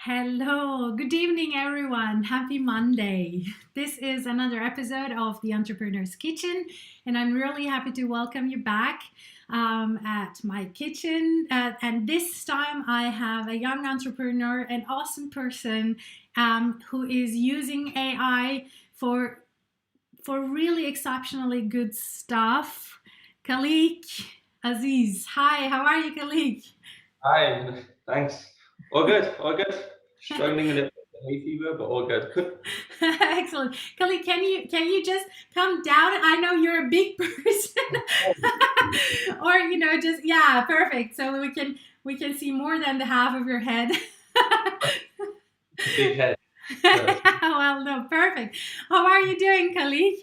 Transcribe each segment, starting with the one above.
Hello, good evening, everyone. Happy Monday. This is another episode of The Entrepreneur's Kitchen, and I'm really happy to welcome you back at my kitchen. And this time, I have a young entrepreneur, an awesome person who is using AI for really exceptionally good stuff. Khaleeq, Aziz. Hi, how are you, Khaleeq? Hi, thanks. All good, all good. Struggling a little bit with hay fever, but all good. Excellent. Kelly, can you just come down? I know you're a big person. Or just yeah, perfect. So we can see more than the half of your head. Big head. So Well, no, perfect. How are you doing, Khalid?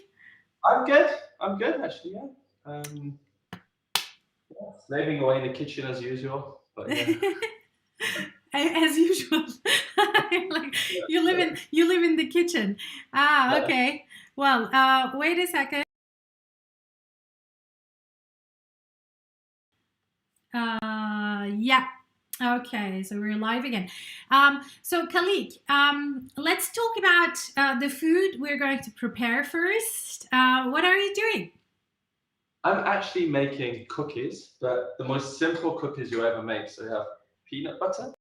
I'm good. I'm good actually. Yeah. Yeah, slaving away in the kitchen as usual. But yeah. As usual. Like you live in the kitchen. Ah, Yeah. okay. Well, wait a second. Yeah. Okay, so we're live again. So Khaleq, let's talk about the food we're going to prepare first. What are you doing? I'm actually making cookies, but the most simple cookies you ever make. So you have peanut butter,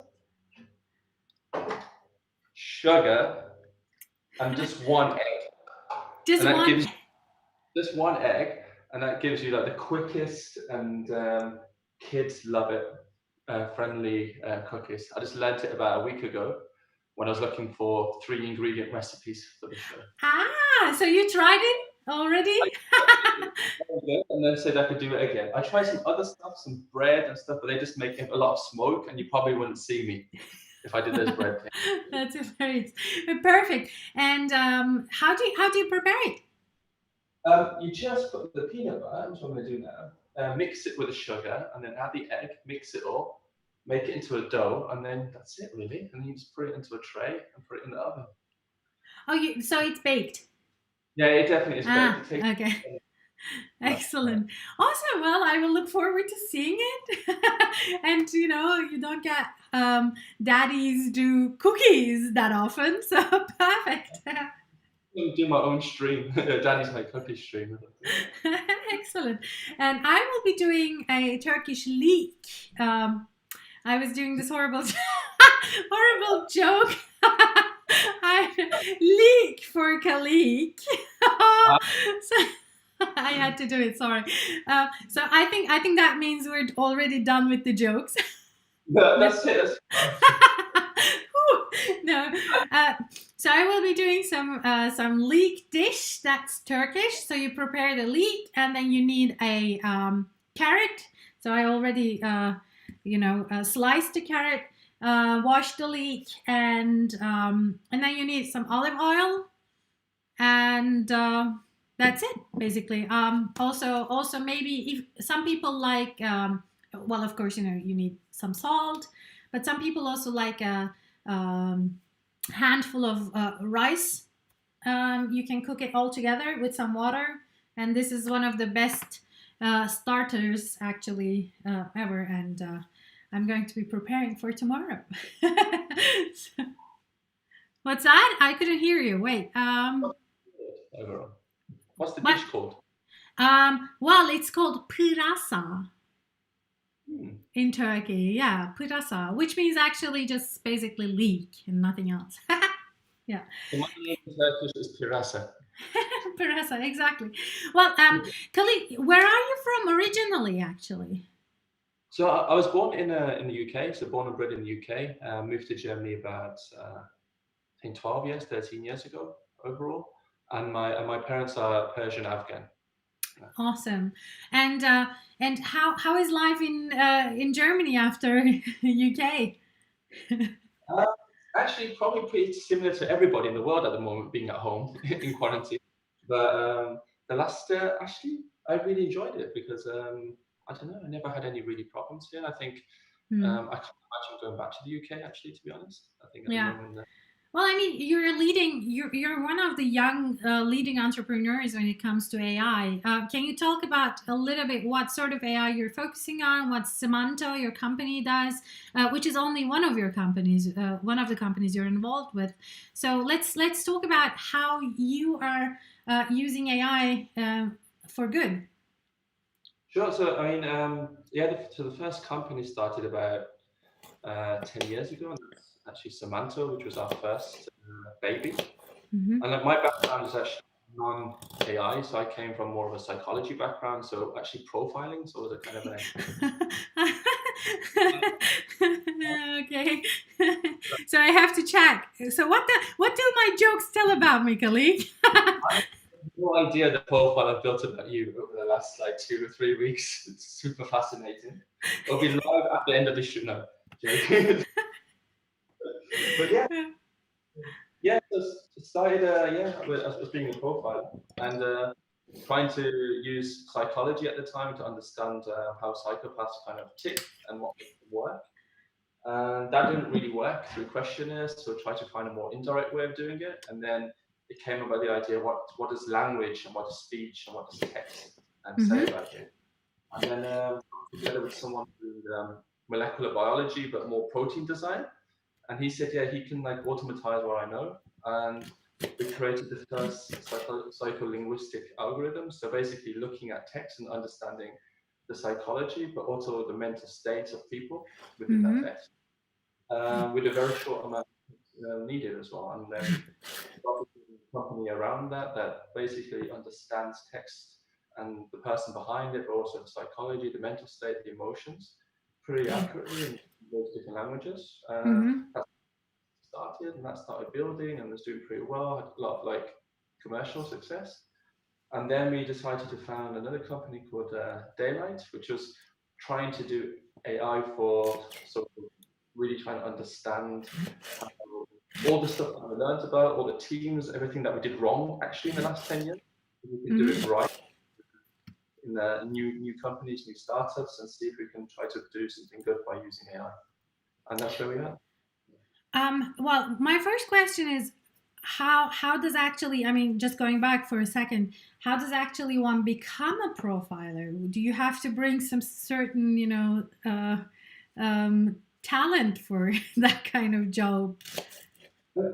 sugar, and just one egg, Just and that one. gives just one egg, and that gives you like the quickest and kids love it, friendly cookies. I just learnt it about a week ago when I was looking for 3 ingredient recipes for the show. So you tried it already? I and then said I could do it again. I tried some other stuff, some bread and stuff, but they just make a lot of smoke, and you probably wouldn't see me if I did those bread things. That's hilarious. Perfect. And how do you prepare it? You just put the peanut butter, which I'm going to do now, mix it with the sugar, and then add the egg, mix it all, make it into a dough, and then that's it really. And then you just put it into a tray and put it in the oven. Oh, so it's baked. Yeah, it definitely is baked. Ah, It takes okay. but yeah. Excellent. Awesome. Well, I will look forward to seeing it. And you don't get daddies do cookies that often, so perfect. I'm do my own stream. Danny's my cookie stream. Excellent. And I will be doing a Turkish leek. I was doing this horrible, horrible joke. I leek for Khaleq. Uh, So I had to do it. Sorry. So I think that means we're already done with the jokes. that's it. That's No. Uh, so I will be doing some leek dish that's Turkish. So you prepare the leek, and then you need a carrot. So I already sliced the carrot, washed the leek, and then you need some olive oil, and that's it basically. Also maybe if some people like, well, of course you need some salt, but some people also like a handful of rice. You can cook it all together with some water, and this is one of the best starters actually ever. And I'm going to be preparing for tomorrow. So- what's that? I couldn't hear you. Wait. it overall. What's the What? dish called? Well, it's called pırasa Hmm. in Turkey. Yeah, pırasa, which means actually just basically leek and nothing else. Yeah, So my name in Turkish is pirasa. pırasa, exactly. Well, Khalid, where are you from originally, actually? So I was born in the UK. So born and bred in the UK. Moved to Germany about I think 12 years, 13 years ago overall. And my parents are Persian Afghan. Yeah. Awesome. And how is life in Germany after UK? Uh, Actually, probably pretty similar to everybody in the world at the moment, being at home in quarantine. But the last actually, I really enjoyed it because I don't know, I never had any really problems here. I think Hmm. I can't imagine going back to the UK actually, to be honest. I think at the Yeah. moment. Well, I mean, you're one of the young leading entrepreneurs when it comes to AI. Can you talk about a little bit what sort of AI you're focusing on, what Semanto, your company, does, which is only one of your companies, one of the companies you're involved with. So let's talk about how you are using AI for good. Sure. So I mean, yeah. So the first company started about 10 years ago, and that's actually Samantha, which was our first baby. Mm-hmm. And like my background is actually non-AI, so I came from more of a psychology background, so actually profiling. So it was a kind of a Okay. So I have to check. So what do my jokes tell about me, Khaleeq? no idea the profile I've built about you over the last like 2 or 3 weeks. It's super fascinating. It'll be live at the end of this show. No, joking. But yeah, yeah. So it started, as being a profiler and trying to use psychology at the time to understand how psychopaths kind of tick and what makes them work. And that didn't really work through questionnaires, so try to find a more indirect way of doing it. And then it came about the idea what is language and what is speech and what does text and say Mm-hmm. about it. And then together with someone doing molecular biology but more protein design, and he said, yeah, he can like automatize what I know. And we created the first psycholinguistic algorithm. So basically looking at text and understanding the psychology, but also the mental states of people within that Mm-hmm. text, with a very short amount needed as well. And then a company around that that basically understands text and the person behind it, but also the psychology, the mental state, the emotions, pretty accurately in those different languages. Mm-hmm. That started and that started building and was doing pretty well, had a lot of like commercial success. And then we decided to found another company called Daylight, which was trying to do AI for sort of really trying to understand all the stuff that I learned about, all the teams, everything that we did wrong actually in the last 10 years. We can do it Mm-hmm. right in new companies, new startups, and see if we can try to do something good by using AI. And that's where we are. Well, my first question is how does actually, I mean, just going back for a second, how does actually one become a profiler? Do you have to bring some certain, talent for that kind of job?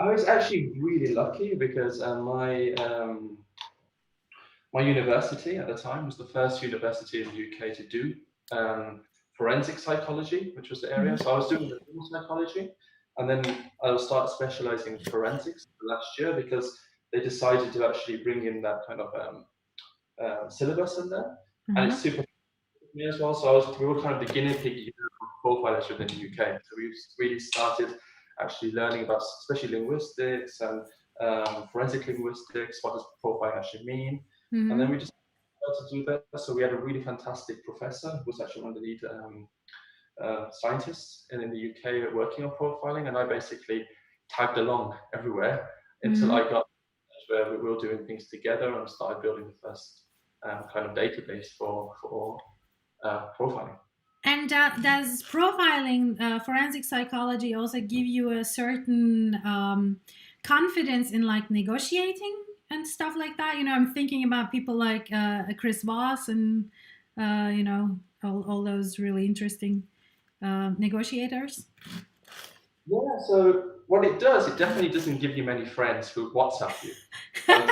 I was actually really lucky because my university at the time was the first university in the UK to do forensic psychology, which was the area. So I was doing the criminal psychology, and then I start specializing in forensics last year because they decided to actually bring in that kind of syllabus in there, and it's Uh-huh. super for me as well. So we were kind of the guinea pig profilers within the UK. So we really started actually learning about especially linguistics and forensic linguistics. What does profiling actually mean? And then Mm-hmm. we just started to do that. So we had a really fantastic professor who was actually one of the lead scientists in the UK working on profiling, and I basically tagged along everywhere until Mm-hmm. I got where we were doing things together and started building the first kind of database for profiling. And does profiling, forensic psychology, also give you a certain confidence in like negotiating and stuff like that? I'm thinking about people like Chris Voss and all those really interesting negotiators. Yeah, so what it does, it definitely doesn't give you many friends who WhatsApp you. Like,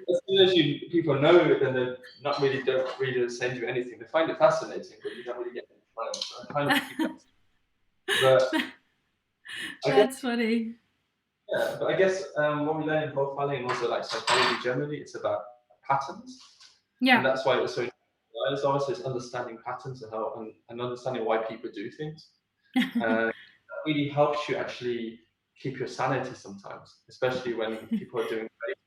as soon as people know it, then they don't really send you anything. They find it fascinating, but you don't really get any friends. So I kind of keep that. But I guess, That's funny. yeah, but I guess what we learn in profiling and also like psychology generally, it's about patterns, and Yeah. that's why it's so. It's also it's understanding patterns and how and understanding why people do things. That really helps you actually keep your sanity sometimes, especially when people are doing great.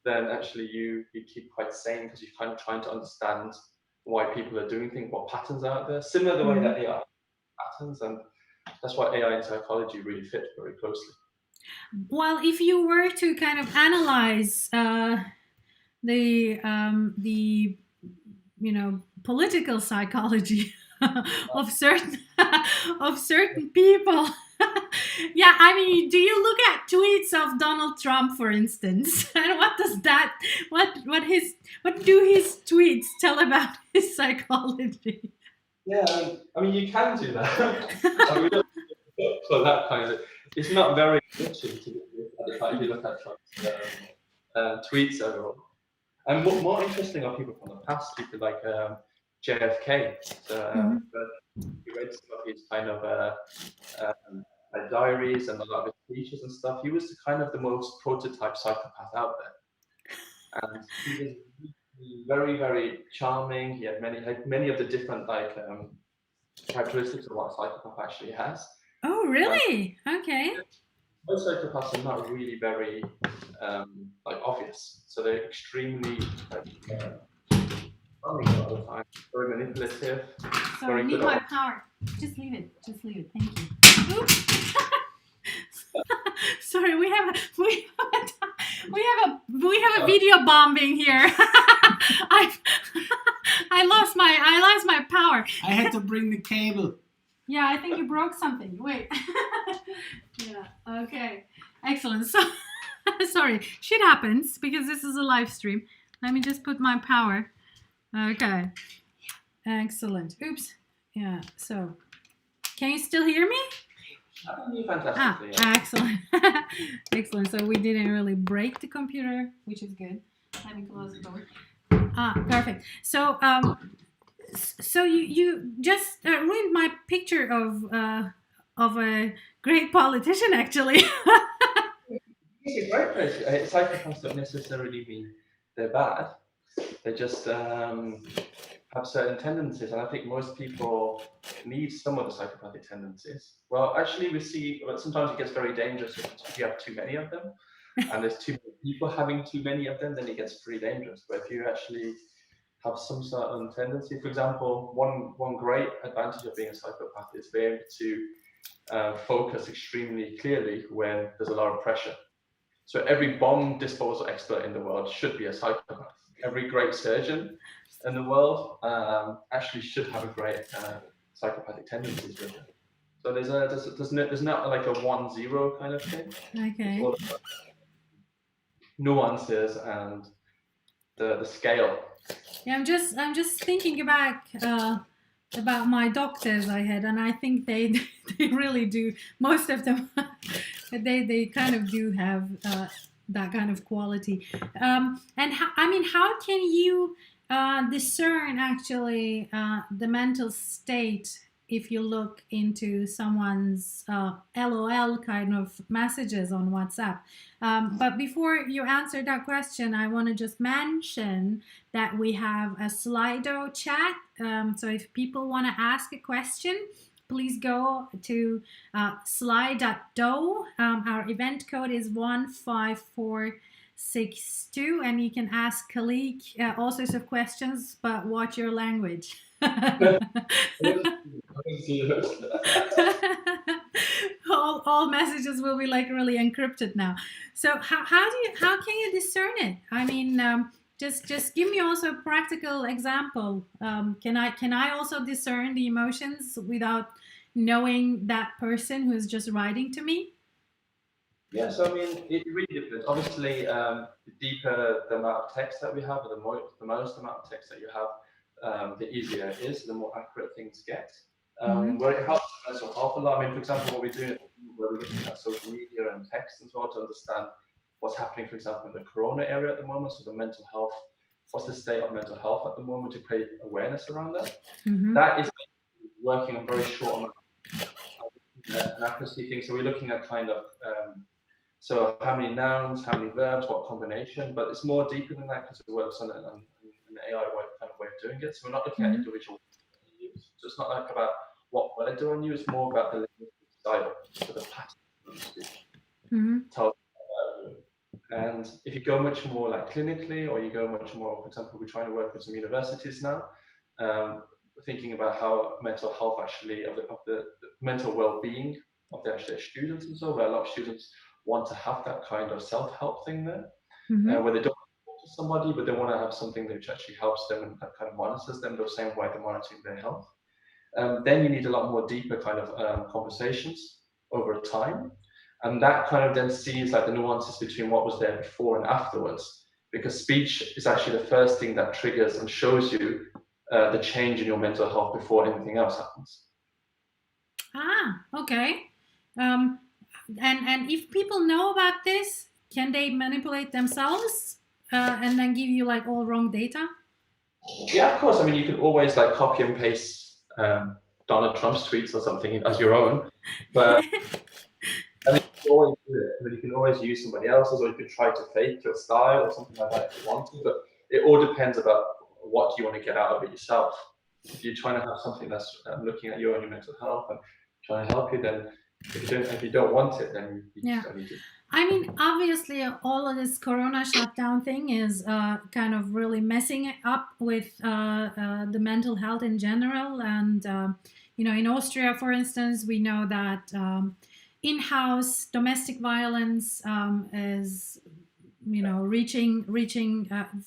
Then actually you keep quite sane because you're kind of trying to understand why people are doing things, what patterns are out there, similar the way Mhm. that AI patterns, and that's why AI and psychology really fit very closely. Well, if you were to kind of analyze the political psychology of certain of certain people Yeah, I mean, do you look at tweets of Donald Trump, for instance, and what does that, what do his tweets tell about his psychology? Yeah, I mean, you can do that. I mean, we don't look for that kind of. It's not very enriching to look at if you look at Trump's tweets overall. And more interesting are people from the past, people like JFK. So, but you read some of his kind of diaries and a lot of his speeches and stuff. He was kind of the most prototype psychopath out there, and he was very, very charming. He had many of the different like characteristics of what a psychopath actually has. Oh, really? Okay. Most psychopaths are not really very like obvious, so they're extremely like, charming all the time, very manipulative. So I need my power. Just leave it. Just leave it. Thank you. Oops. Sorry, we have a video bombing here. I lost my power. I had to bring the cable. Yeah, I think you broke something. Wait. Yeah. Okay. Excellent. So sorry, shit happens because this is a live stream. Let me just put my power. Okay. Excellent. Oops. Yeah. So, can you still hear me? I can hear fantastically. Excellent. Excellent. So we didn't really break the computer, which is good. Let me close the door. Perfect. So, so you just ruined my picture of a great politician, actually. It's a great place. Psychopaths don't necessarily mean they're bad. They just have certain tendencies, and I think most people need some of the psychopathic tendencies. Well, actually, we see sometimes it gets very dangerous if you have too many of them, and there's too many people having too many of them, then it gets pretty dangerous. But if you actually have some certain tendency, for example, one great advantage of being a psychopath is being able to focus extremely clearly when there's a lot of pressure. So every bomb disposal expert in the world should be a psychopath. Every great surgeon in the world actually should have a great psychopathic tendencies with it. So there's not like a 1-0 kind of thing. Okay. It's all about nuances and the scale. Yeah, I'm just thinking back about my doctors I had, and I think they really do. Most of them, they kind of do have that kind of quality. And how can you discern actually the mental state if you look into someone's LOL kind of messages on WhatsApp? But before you answer that question, I want to just mention that we have a Slido chat. So if people want to ask a question, please go to sly.do. Our event code is 15462, and you can ask Khaleeq all sorts of questions, but watch your language. all messages will be like really encrypted now. So how can you discern it? I mean, just give me also a practical example. Can I also discern the emotions without knowing that person who is just writing to me? Yeah, so I mean, it really depends. Obviously, the deeper the amount of text that we have, or the most amount of text that you have, the easier it is, the more accurate things get. Where it helps mental health a lot. I mean, for example, what we're doing, where we're looking at social media and text as well to understand what's happening, for example, in the corona area at the moment. So the mental health, what's the state of mental health at the moment, to create awareness around that. That is working on very short amount of accuracy things. So we're looking at kind of so how many nouns, how many verbs, what combination, but it's more deeper than that because it works on an AI kind of way of doing it. So we're not looking at individual use. So it's not like about what word do I use, it's more about the linguistic style, so the pattern of speech. And if you go much more like clinically, or you go much more, for example, we're trying to work with some universities now, thinking about how mental health actually, of the mental well-being of their students and so, where a lot of students want to have that kind of self-help thing there, where they don't talk to somebody, but they want to have something which actually helps them and that kind of monitors them the same way they're monitoring their health. Then you need a lot more deeper kind of conversations. over time. And that kind of then sees like the nuances between what was there before and afterwards, because speech is actually the first thing that triggers and shows you the change in your mental health before anything else happens. Ah, okay. Um, and if people know about this, can they manipulate themselves and then give you like all wrong data? Yeah, of course. I mean, you can always like copy and paste Donald Trump's tweets or something as your own, but I mean, you can always do it. I mean, you can always use somebody else's, or you could try to fake your style or something like that if you want to. But it all depends about what you want to get out of it yourself. If you're trying to have something that's looking at your own mental health and trying to help you, then if you don't want it, then you just don't need to. I mean, obviously, all of this Corona shutdown thing is kind of really messing up with the mental health in general. And in Austria, for instance, we know that in-house domestic violence is, reaching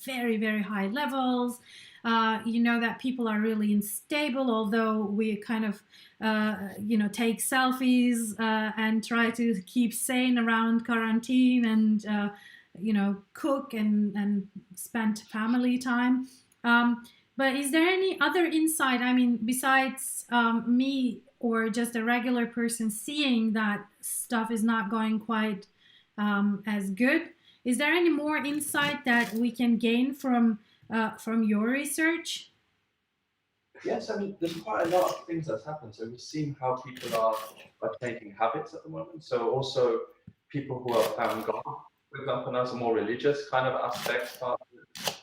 very, very high levels. That people are really unstable, although we kind of take selfies and try to keep sane around quarantine and cook and spend family time. But is there any other insight, I mean, besides me or just a regular person seeing that stuff is not going quite as good? Is there any more insight that we can gain from your research? Yes, I mean, there's quite a lot of things that's happened. So we've seen how people are changing habits at the moment. So also people who have found God, for example, now some more religious kind of aspects.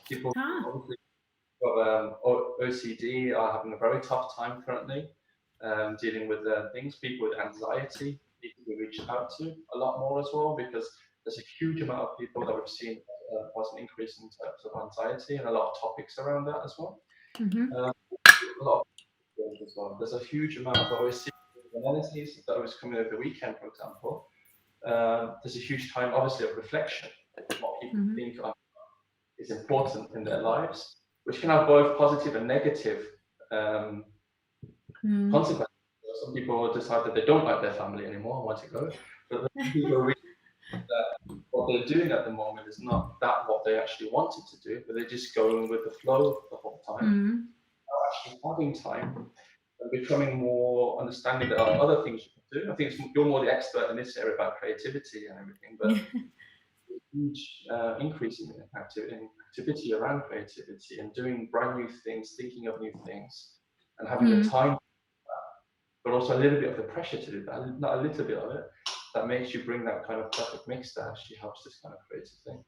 People who obviously got OCD are having a very tough time currently dealing with things. People with anxiety need to be reached out to a lot more as well, because there's a huge amount of people that we've seen was an increase in terms of anxiety and a lot of topics around that as well. A lot of things as well. There's a huge amount of OSC analyses that was coming over the weekend, for example. There's a huge time, obviously, of reflection, what people think is important in their lives, which can have both positive and negative consequences. Some people decide that they don't like their family anymore and want to go, but people realize that what they're doing at the moment is not that what they actually wanted to do, but they're just going with the flow the whole time. Actually having time and becoming more understanding that there are other things you can do. I think you're more the expert in this area about creativity and everything, but a huge increase in activity around creativity and doing brand new things, thinking of new things, and having the time, but also a little bit of the pressure to do that, not a little bit of it, that makes you bring that kind of perfect mix that actually helps this kind of creative thing.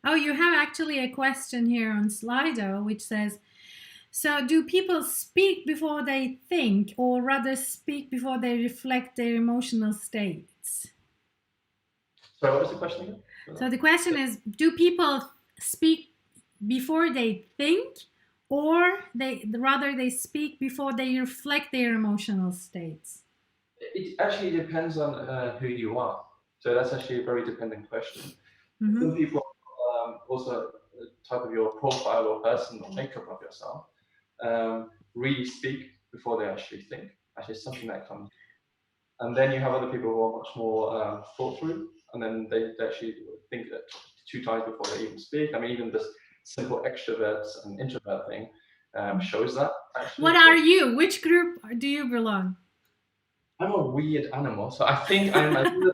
Oh, you have actually a question here on Slido, which says, so do people speak before they think, or rather speak before they reflect their emotional states? So what was the question again? So the question is, do people speak before they think, or they speak before they reflect their emotional states? It actually depends on who you are. So that's actually a very dependent question. Some people also the type of your profile or person or makeup of yourself really speak before they actually think. Actually, something that comes. And then you have other people who are much more thought through, and then they actually think 2 times before they even speak. I mean, even this simple extroverts and introvert thing shows that. Actually. What are you? Which group do you belong? I'm a weird animal, so I think I'm a little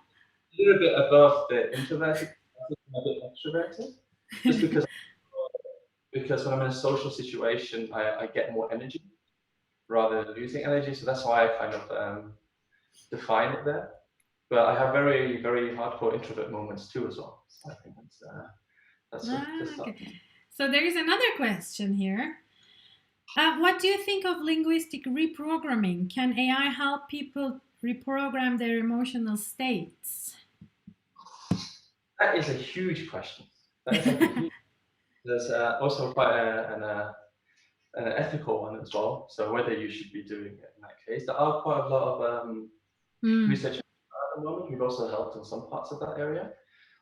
bit above the introverted. I think I'm a bit extroverted, just because when I'm in a social situation, I get more energy rather than losing energy. So that's why I kind of define it there. But I have very, very hardcore introvert moments too as well. So I think that's just okay. So there is another question here. What do you think of linguistic reprogramming? Can AI help people reprogram their emotional states? That is a huge question. There's also quite an ethical one as well. So whether you should be doing it in that case, there are quite a lot of research at the moment. We've also helped in some parts of that area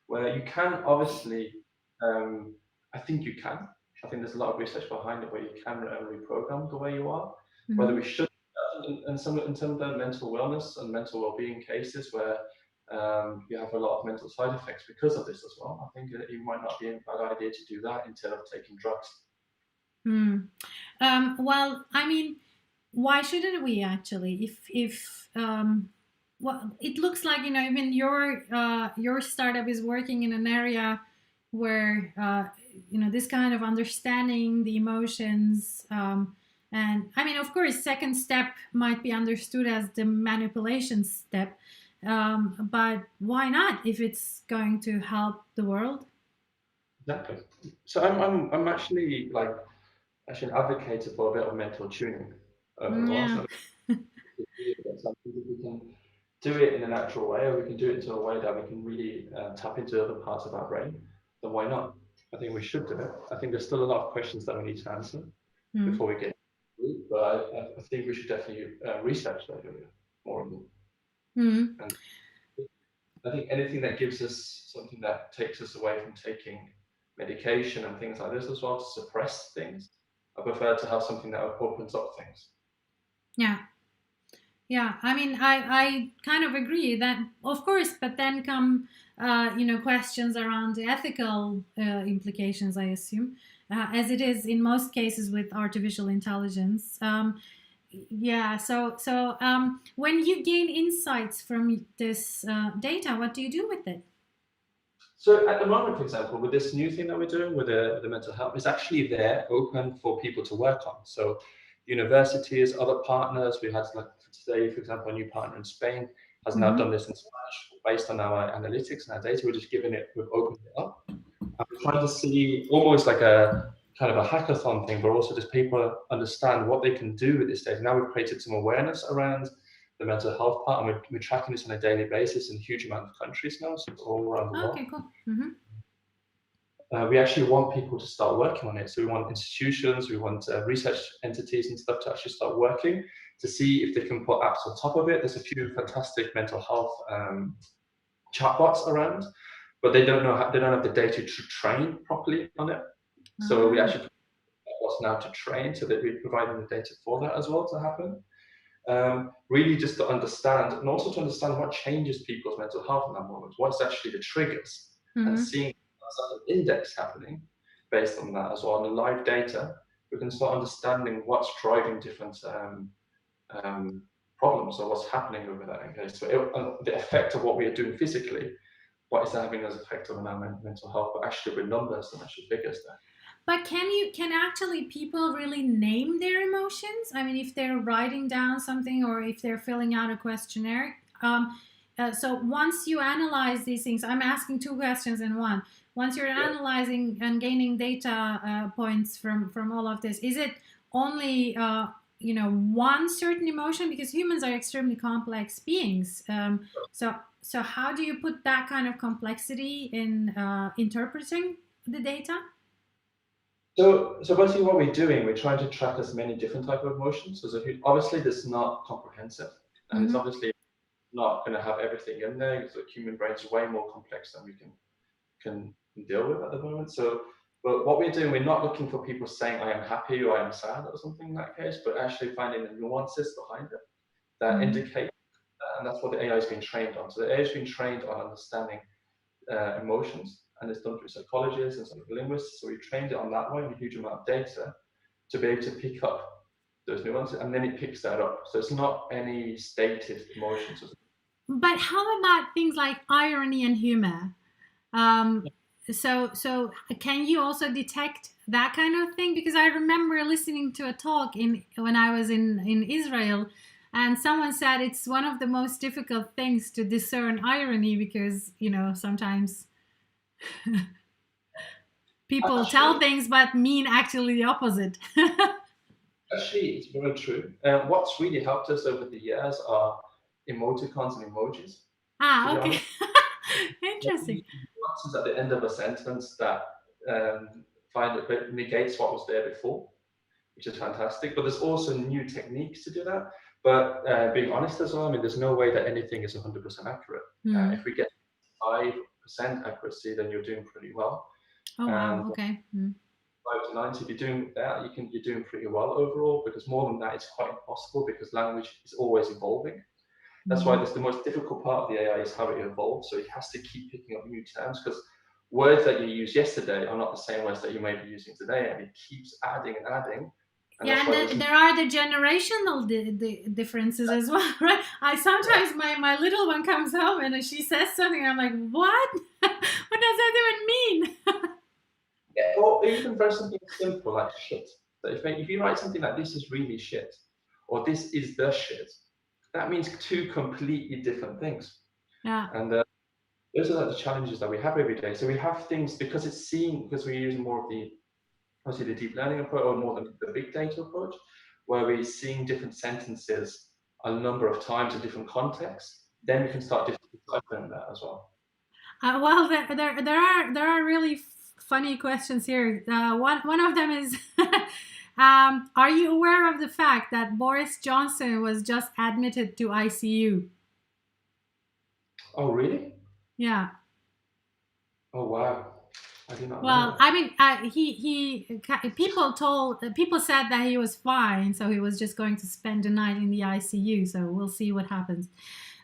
where you can obviously, I think you can. I think there's a lot of research behind it where you can reprogram the way you are. Whether we should in some of the mental wellness and mental well-being cases where you have a lot of mental side effects because of this as well. I think it might not be a bad idea to do that instead of taking drugs. Well, I mean, why shouldn't we actually? If well, it looks like even your startup is working in an area where this kind of understanding the emotions, and I mean, of course, second step might be understood as the manipulation step, but why not if it's going to help the world? Exactly. So I'm actually an advocate for a bit of mental tuning overall. Yeah. So if we can do it in a natural way, or we can do it in a way that we can really tap into other parts of our brain, then why not? I think we should do it. I think there's still a lot of questions that we need to answer before we get through, but I think we should definitely research that area more and more. And I think anything that gives us something that takes us away from taking medication and things like this as well, to suppress things, I prefer to have something that opens up things. Yeah, I mean, I kind of agree that, of course, but then come, questions around the ethical implications, I assume, as it is in most cases with artificial intelligence. Yeah, so when you gain insights from this data, what do you do with it? So at the moment, for example, with this new thing that we're doing with the mental health, it's actually there open for people to work on. So universities, other partners, we had today, for example, a new partner in Spain has now done this in Spanish based on our analytics and our data. We're just giving it, we've opened it up. And we're trying to see almost like a kind of a hackathon thing, but also just people understand what they can do with this data. Now we've created some awareness around the mental health part, and we're tracking this on a daily basis in a huge amount of countries now, so it's all around the world. Okay, cool. We actually want people to start working on it. So we want institutions, we want research entities and stuff to actually start working to see if they can put apps on top of it. There's a few fantastic mental health chatbots around, but they don't have the data to train properly on it. So we actually chatbots now to train, so that we're providing the data for that as well to happen. Really just to understand, and also to understand what changes people's mental health in that moment, what's actually the triggers, and seeing an index happening based on that as well. On the live data, we can start understanding what's driving different problems, or what's happening over that. Okay, so the effect of what we are doing physically, what is having as effect on our mental health, but actually with numbers and actually figures there. But can actually people really name their emotions? I mean, if they're writing down something or if they're filling out a questionnaire. So once you analyze these things, I'm asking two questions in one. Once you're analyzing and gaining data points from all of this, is it only one certain emotion? Because humans are extremely complex beings. So how do you put that kind of complexity in interpreting the data? So basically what we're doing, we're trying to track as many different types of emotions. So obviously this is not comprehensive, and it's obviously not going to have everything in there, because the human brain is way more complex than we can deal with at the moment. But what we're doing, we're not looking for people saying I am happy or I am sad or something in that case, but actually finding the nuances behind it that indicate, and that's what the AI has been trained on. So the AI has been trained on understanding emotions, and it's done through psychologists and linguists. So we trained it on that way, a huge amount of data, to be able to pick up those nuances, and then it picks that up. So it's not any stated emotions. But how about things like irony and humor? So can you also detect that kind of thing? Because I remember listening to a talk when I was in Israel, and someone said it's one of the most difficult things to discern irony, because sometimes people tell things but mean actually the opposite. Actually, it's very true. What's really helped us over the years are emoticons and emojis. Okay. Interesting. Nuances at the end of a sentence that negates what was there before, which is fantastic. But there's also new techniques to do that. But being honest as well, I mean, there's no way that anything is 100% accurate. If we get 5% accuracy, then you're doing pretty well. Oh, wow. Okay. 5 to 90. If you're doing that, you're doing pretty well overall, because more than that, it's quite impossible because language is always evolving. That's why the most difficult part of the AI is how it evolves. So it has to keep picking up new terms, because words that you used yesterday are not the same words that you may be using today, and it keeps adding and adding. And Yeah, and there are the generational differences as well, right? I sometimes my little one comes home and she says something, and I'm like, what? What does that even mean? Yeah, or even for something simple like shit. So if you write something like "this is really shit" or "this is the shit," that means two completely different things. Yeah. And those are like the challenges that we have every day. So we have things because we're using more of obviously the deep learning approach, or more the big data approach, where we're seeing different sentences a number of times in different contexts. Then we can start deciphering that as well. Well, there are really funny questions here. One of them is, are you aware of the fact that Boris Johnson was just admitted to ICU? Oh, really? Yeah. Oh, wow. I did not know Well, that. I mean, people said that he was fine, so he was just going to spend the night in the ICU. So we'll see what happens.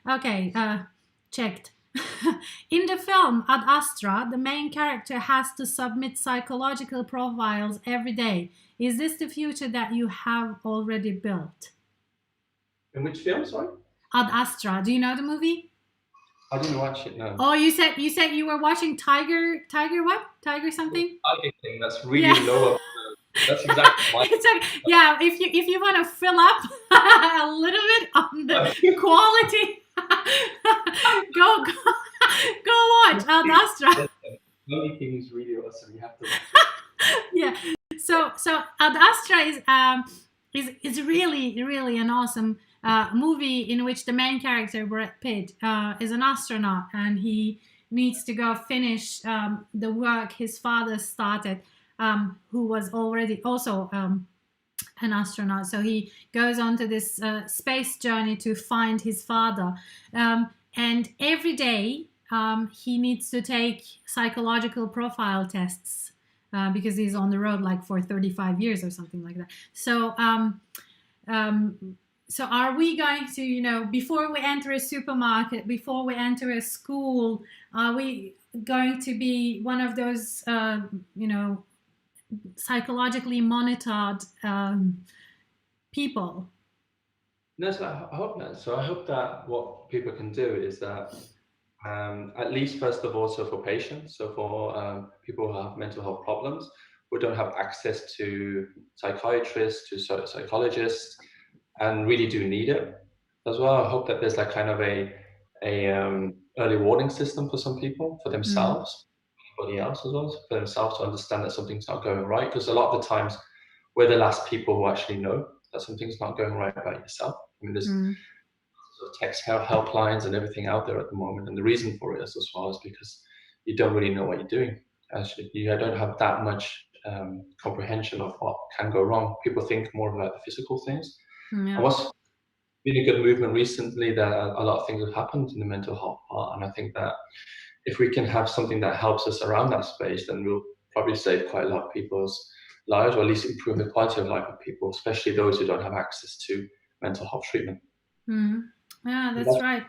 Okay, checked. In the film Ad Astra, the main character has to submit psychological profiles every day. Is this the future that you have already built? In which film, sorry? Ad Astra. Do you know the movie? I didn't watch it, no. Oh, you said you were watching Tiger what? Tiger something? Tiger thing, that's really low. That's exactly my It's like, yeah, if you want to fill up a little bit on the quality, go watch Ad Astra. Only thing is really awesome. You have to watch it. Yeah. So Ad Astra is really an awesome movie in which the main character Brad Pitt is an astronaut, and he needs to go finish the work his father started, who was already also an astronaut. So he goes on to this space journey to find his father, and every day he needs to take psychological profile tests because he's on the road like for 35 years or something like that. So so are we going to, before we enter a supermarket, before we enter a school, are we going to be one of those psychologically monitored people? No, so I hope not. So I hope that what people can do is that at least first of all, so for patients, so for people who have mental health problems, who don't have access to psychiatrists, to psychologists, and really do need it as well. I hope that there's like kind of a early warning system for some people, for themselves, anybody else as well, for themselves to understand that something's not going right. Because a lot of the times we're the last people who actually know that something's not going right about yourself. I mean, there's sort of text helplines and everything out there at the moment, and the reason for it is as well is because you don't really know what you're doing. Actually, you don't have that much comprehension of what can go wrong. People think more about the physical things. Yeah. And what's been a good movement recently, that a lot of things have happened in the mental health part, and I think that if we can have something that helps us around that space, then we'll probably save quite a lot of people's lives, or at least improve the quality of life of people, especially those who don't have access to mental health treatment. Yeah, that's right.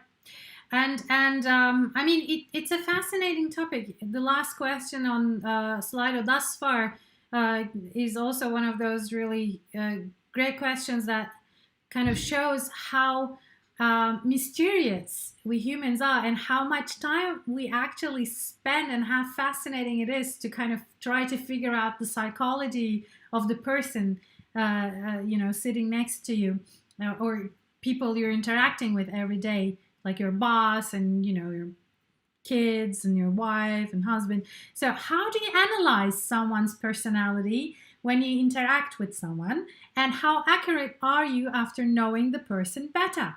And I mean, it's a fascinating topic. The last question on Slido thus far is also one of those really great questions that kind of shows how mysterious we humans are, and how much time we actually spend, and how fascinating it is to kind of try to figure out the psychology of the person sitting next to you, or people you're interacting with every day, like your boss and your kids and your wife and husband. So how do you analyze someone's personality when you interact with someone, and how accurate are you after knowing the person better?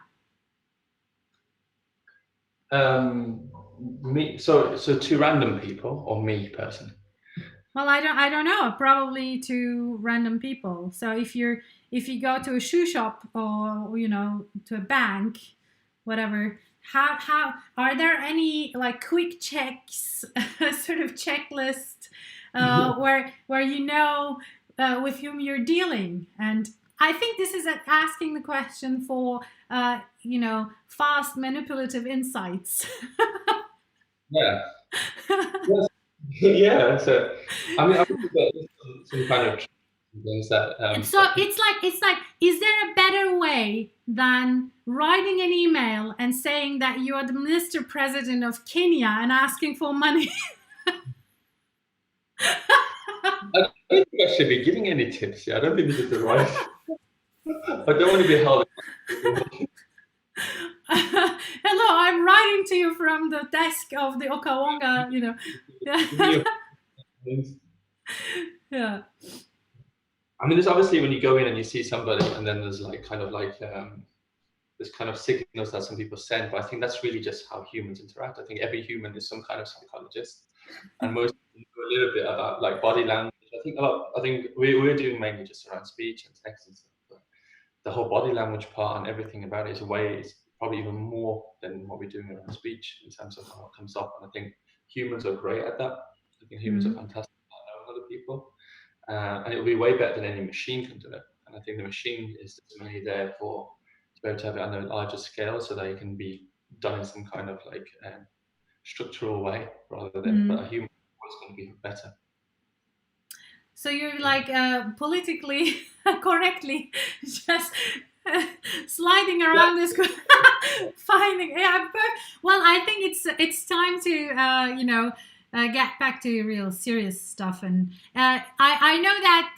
So to random people, or me personally? Well, I don't know. Probably to random people. So if you go to a shoe shop, or to a bank, whatever, how are there any like quick checks, sort of checklist where you know with whom you're dealing. And I think this is asking the question for fast manipulative insights. Yeah. Yes. Yeah. So, I mean, I think that some kind of things that. So it's like, is there a better way than writing an email and saying that you are the Minister President of Kenya and asking for money? I don't think I should be giving any tips. Yeah, I don't think this is the right. I don't want to be held. Hello, I'm writing to you from the desk of the Okawonga, Yeah. I mean, there's obviously when you go in and you see somebody, and then there's like there's kind of signals that some people send, but I think that's really just how humans interact. I think every human is some kind of psychologist, and most people know a little bit about like body language. I think we're doing mainly just around speech and text and stuff, but the whole body language part and everything about it is probably even more than what we're doing around speech in terms of how it comes up. And I think humans are great at that. I think humans are fantastic at knowing other people. And it'll be way better than any machine can do it. And I think the machine is mainly there to be able to have it on a larger scale so that it can be done in some kind of like structural way rather than but a human is going to be better. So you're like politically correctly just sliding around this finding well, I think it's time to get back to real serious stuff. And I know that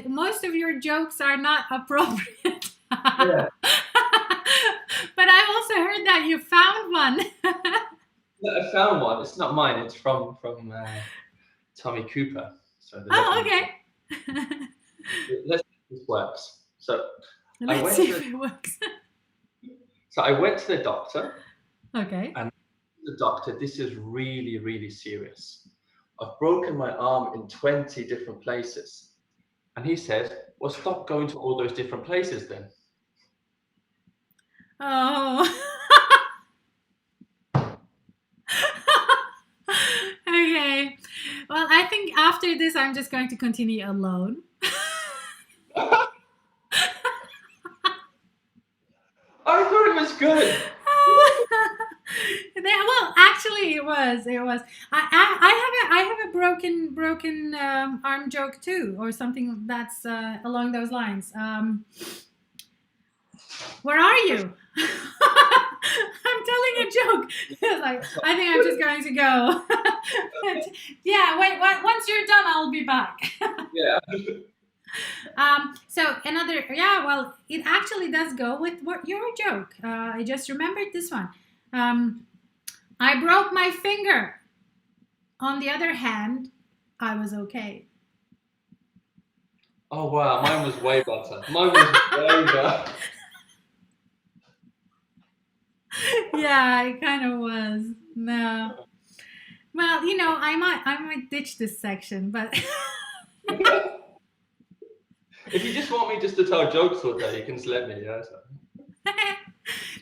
most of your jokes are not appropriate. Yeah. But I also heard that you found one. I found one. It's not mine. It's from Tommy Cooper. So Okay. Let's see if this works. So let's see if it works. So I went to the doctor. Okay. And the doctor, this is really, really serious. I've broken my arm in 20 different places. And he said, well, stop going to all those different places then. Oh. Okay. Well, I think after this, I'm just going to continue alone. I thought it was good. Well, actually, it was. I have a broken arm joke too, or something that's along those lines. Where are you? I'm telling a joke. Like, I think I'm just going to go. Yeah, wait. Once you're done, I'll be back. Yeah. So another, well, it actually does go with what your joke. I just remembered this one. I broke my finger. On the other hand, I was okay. Oh wow, mine was way better. Yeah, it kind of was. No. Well, I might ditch this section, but if you just want me just to tell jokes all day, you can just let me. Yeah. So.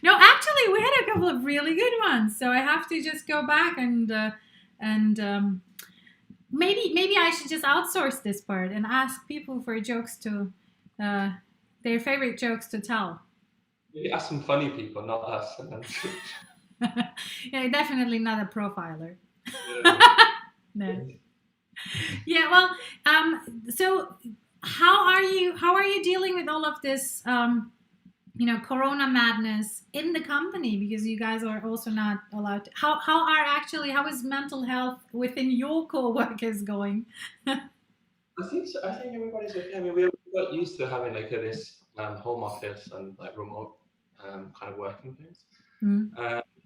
No, actually, we had a couple of really good ones, so I have to just go back and maybe I should just outsource this part and ask people for jokes to their favorite jokes to tell. Maybe ask some funny people, not us. Yeah, definitely not a profiler. Yeah. No. Yeah, well, so how are you dealing with all of this corona madness in the company, because you guys are also not allowed to, how is mental health within your co-workers going? I think so. I think everybody's okay. I mean, we're quite used to having like this home office and like remote kind of working things.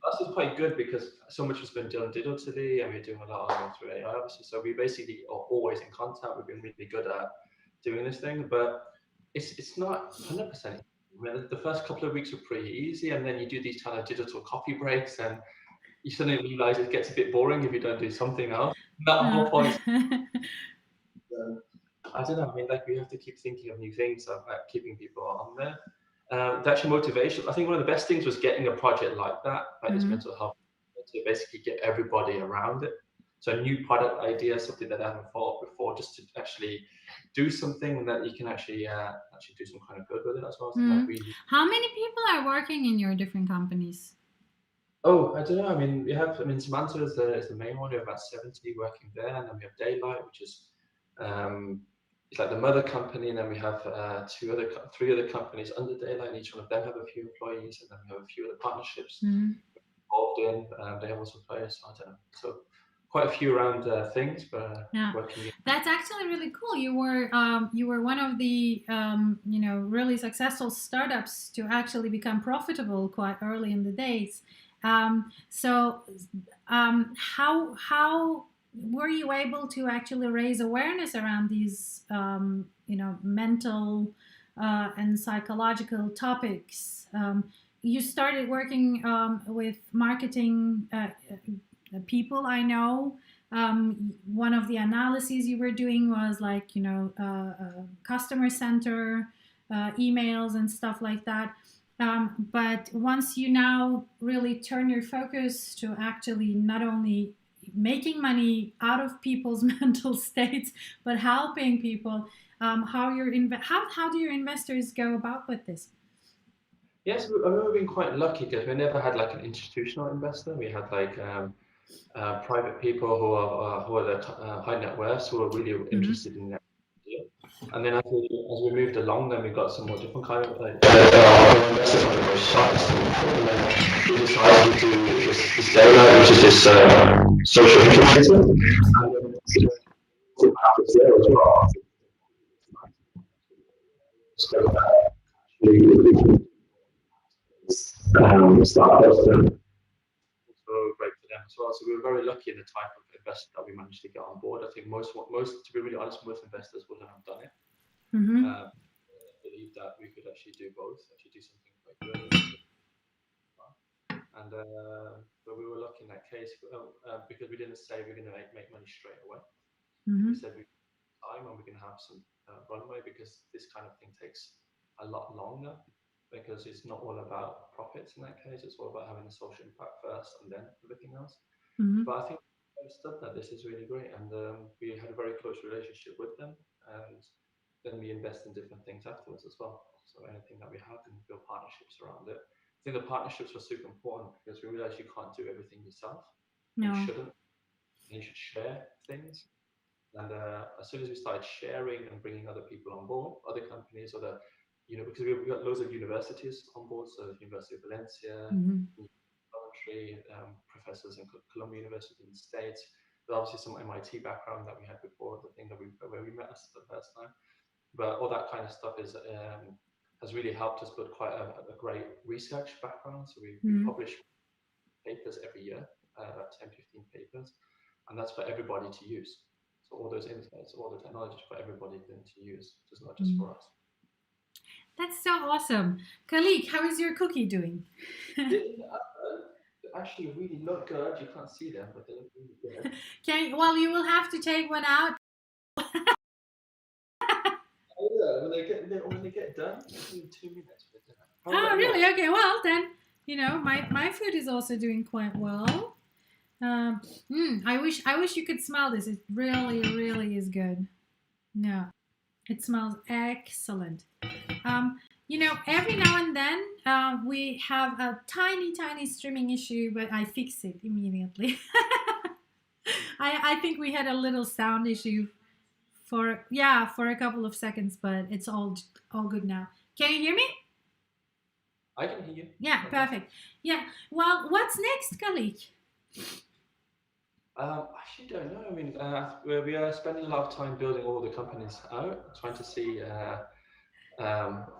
That's just quite good because so much has been done digitally, and we're doing a lot of through AI, obviously. So we basically are always in contact. We've been really good at doing this thing, but it's not 100%. I mean, the first couple of weeks were pretty easy, and then you do these kind of digital coffee breaks, and you suddenly realize it gets a bit boring if you don't do something else. That whole point. I don't know. I mean, like we have to keep thinking of new things, of like keeping people on there. The actual motivation. I think one of the best things was getting a project like that, like this mental health, to basically get everybody around it. So a new product idea, something that I haven't thought of before, just to actually do something that you can actually do some kind of good with it as well. So that really. How many people are working in your different companies? Oh, I don't know. I mean, Samantha is the main one. We have about 70 working there, and then we have Daylight, which is it's like the mother company, and then we have three other companies under Daylight, and each one of them have a few employees, and then we have a few other partnerships involved in. They have also players. So I don't know. So quite a few around things, but working. That's actually really cool. You were one of the really successful startups to actually become profitable quite early in the days. How were you able to actually raise awareness around these mental and psychological topics? You started working with marketing people, I know. One of the analyses you were doing was like customer center emails and stuff like that. But once you now really turn your focus to actually not only making money out of people's mental states, but helping people, how do your investors go about with this? Yes, we've been quite lucky because we never had like an institutional investor. We had like private people who are the high net worths who are really interested in that idea. And then as we moved along, then we got some more different kind of like investors on the very size. And then we decided to do this Daylight, which is this social influencer. And then it happens there as well. So actually startups and also great for them as well. So we were very lucky in the type of investor that we managed to get on board. I think most, to be really honest, most investors wouldn't have done it. Believe that we could actually do both, actually do something quite good. And but we were lucky in that case because we didn't say we're going to make money straight away. We said we time and we can have some runway because this kind of thing takes a lot longer because it's not all about profits in that case. It's all about having a social impact first and then everything else. But I think we understood that this is really great, and we had a very close relationship with them, and then we invest in different things afterwards as well. So anything that we have and build partnerships around it. I think the partnerships were super important because we realized you can't do everything yourself. No. You shouldn't. You should share things. And as soon as we started sharing and bringing other people on board, other companies, because we've got loads of universities on board, so the University of Valencia, professors in Columbia University in the States. There's obviously some MIT background that we had before, the thing where we met us the first time. But all that kind of stuff has really helped us build quite a great research background. So we publish papers every year, about 10, 15 papers, and that's for everybody to use. So all those insights, all the technology for everybody to use, just not just for us. That's so awesome. Khaleeq, how is your cookie doing? Actually really look good. You can't see them, but they look really good. Well, you will have to take one out. When they get done, it's only 2 minutes for dinner. Oh, really? Okay, well then, my food is also doing quite well. I wish you could smell this. It really, really is good. No, it smells excellent. Every now and then we have a tiny streaming issue, but I fix it immediately. I think we had a little sound issue for a couple of seconds, but it's all good now. Can you hear me? I can hear you. Yeah, perfect. Yeah. Well, what's next, Khaleeq? I actually don't know. I mean, we are spending a lot of time building all the companies out, trying to see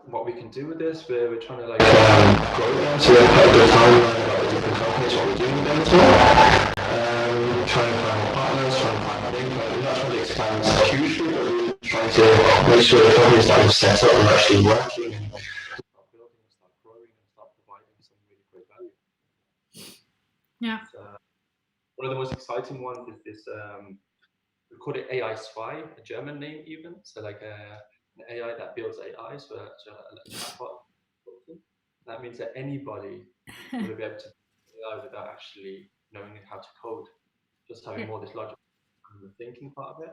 what we can do with this. We're trying to grow them. So we're quite a good timeline about the different companies, what we're doing with them as well. Trying to find more partners, trying to find funding, but we're not trying to expand hugely, but we're trying to make sure the companies that we've set up are actually working and start building and start growing and start providing some really great value. Yeah. One of the most exciting ones is this, we call it AI Spy, a German name even. So an AI that builds AI, so a chatbot. That means that anybody will be able to do AI without actually knowing how to code. just having more this logic and the thinking part of it.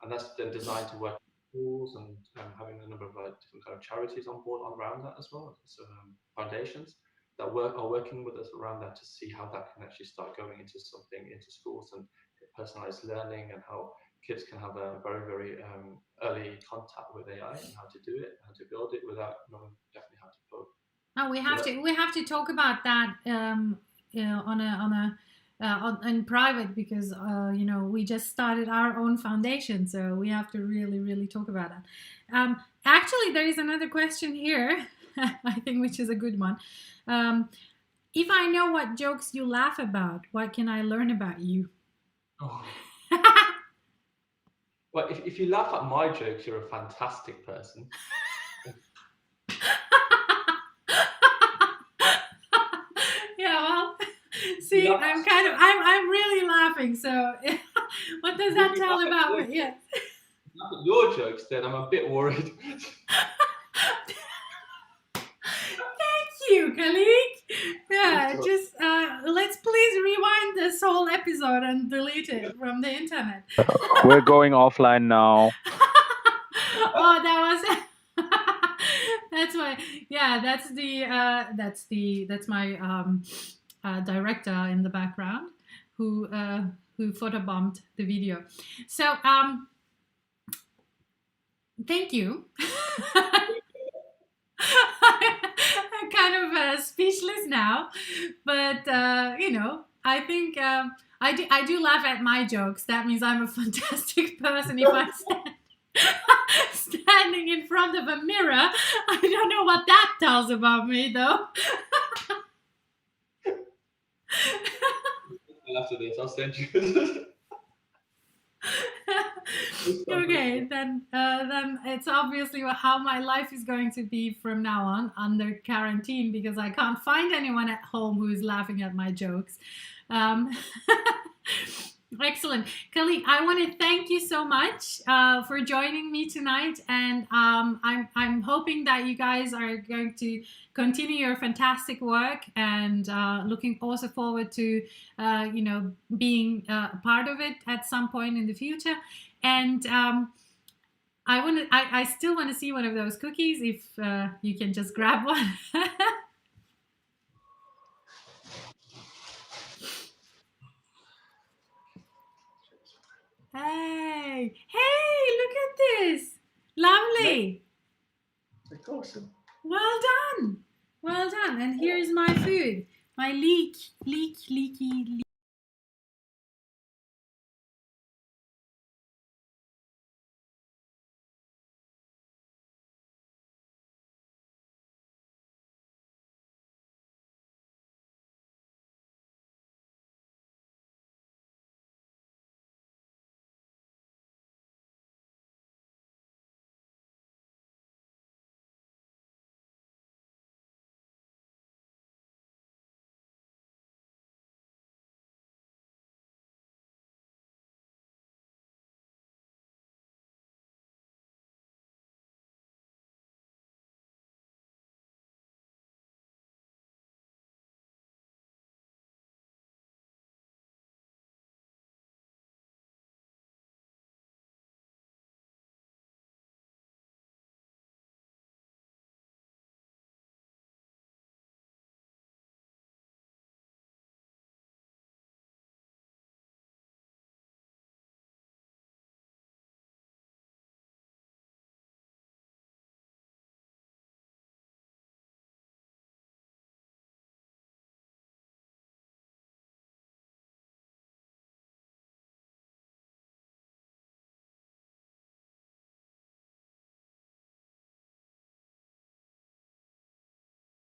And that's then designed to work with schools and having a number of different kind of charities on board around that as well. So foundations that are working with us around that to see how that can actually start going into something into schools and personalized learning, and how kids can have a very, very early contact with AI and how to do it, how to build it without knowing definitely how to code. Oh, we have to talk about that in private, because we just started our own foundation, so we have to really talk about that. Actually, there is another question here, I think, which is a good one. If I know what jokes you laugh about, what can I learn about you? Oh. Well, if you laugh at my jokes, you're a fantastic person. Yeah, well, see, I'm really laughing. So, what does that tell about me? Yes. Laugh at your jokes, then I'm a bit worried. Thank you, Khaleeq. Yeah, just let's please rewind this whole episode and delete it from the internet. We're going offline now. Oh, that was. That's my. Yeah, that's my director in the background who photobombed the video. So thank you. I'm kind of speechless now, but I think I do laugh at my jokes. That means I'm a fantastic person if I standing in front of a mirror. I don't know what that tells about me, though. After this, I'll send you. Okay, then it's obviously how my life is going to be from now on under quarantine, because I can't find anyone at home who is laughing at my jokes. Excellent. Khaleeq, I want to thank you so much for joining me tonight, and I'm hoping that you guys are going to continue your fantastic work, and looking also forward to being a part of it at some point in the future. And I still want to see one of those cookies, if you can just grab one. Hey, look at this. Lovely. It's awesome. Well done. And here's my food. My leaky.